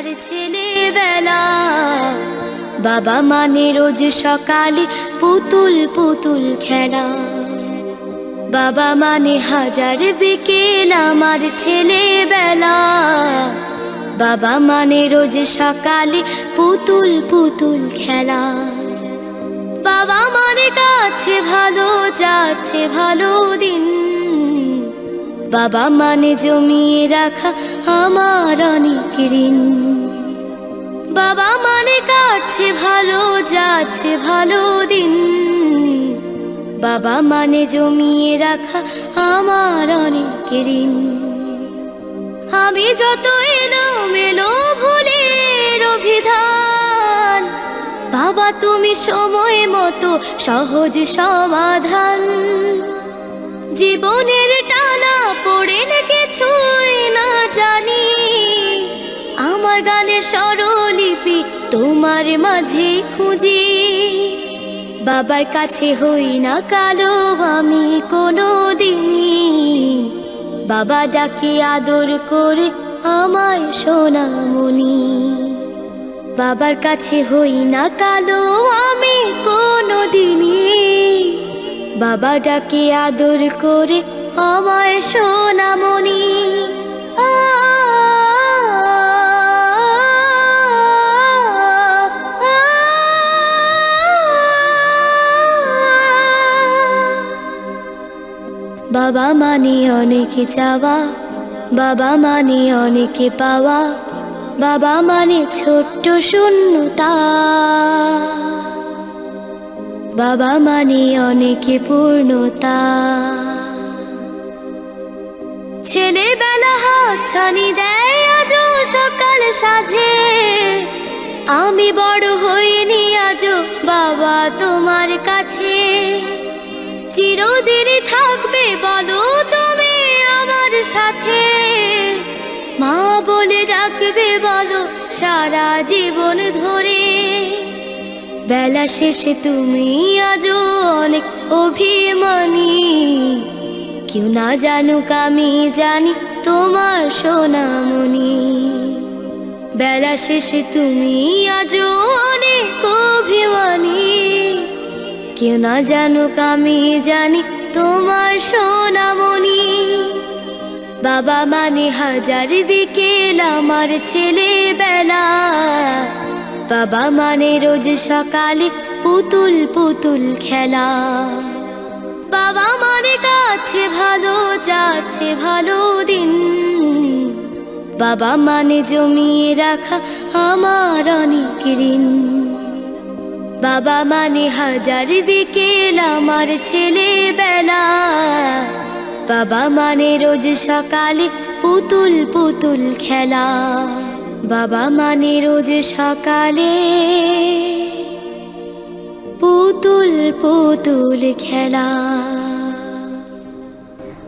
আমার ছেলেবেলা। বাবা মানে রোজ সকালে পুতুল পুতুল খেলা। বাবা মানে হাজার বিকেল আমার ছেলেবেলা। বাবা মানে রোজ সকালে পুতুল পুতুল খেলা। বাবা মানে কাছে ভালো যাচ্ছে ভালো দিন। বাবা মানে জমিয়ে রাখা আমার অনেক ঋণ। বাবা মানে কাটছে ভালো যাচ্ছে ভালো দিন। বাবা মানে জমিয়ে রাখা আমার অনেক ঋণ। আমি যত এলোমেলো ভুলের অভিধান, বাবা তুমি সময় মতো সহজ সমাধান। জীবনের টানা পড়ে কিছুই না জানি, আমার গানের স্বরলিপি তোমার মাঝে খুঁজি। বাবার কাছে হই না কালো আমি কোনো দিনই, বাবা ডাকে আদর করে আমায় সোনামণি। বাবার কাছে হই না কালো আমি কোনো দিনই, বাবা ডাকে আদর করে আমায় সোনামণি। বাবা মানে অনেক চাওয়া, বাবা মানে অনেক পাওয়া। বাবা মানে ছোট্ট শূন্যতা, বাবা মানে অনেক পূর্ণতা। ছেলেবেলা হাতছানি দেয় আজও সকাল সাজে। আমি বড় হইনি আজও বাবা তোমার কাছে। চিরদিন থাকবে বলো তুমি আমার সাথে, মা বলে ডাকবে বলো সারা জীবন ধরে। বেলা শেষে তুমি আজও অনেক অভিমানী, কেউ না জানুক আমি জানি তোমার সোনামণি। বেলা শেষে তুমি আজও অনেক অভিমানী, কেউ না জানুক আমি জানি তোমার সোনামণি। বাবা মানে হাজার বিকেল আমার ছেলেবেলা। বাবা মানে রোজ সকালে পুতুল পুতুল খেলা। বাবা মানে কাছে ভালো যাচ্ছে ভালো দিন। বাবা মানে জমিয়ে রাখা আমার অনেক ঋণ। বাবা মানে হাজার বিকেল আমার ছেলেবেলা। বাবা মানে রোজ সকালে পুতুল পুতুল খেলা। বাবা মানে রোজ সকালে পুতুল পুতুল খেলা।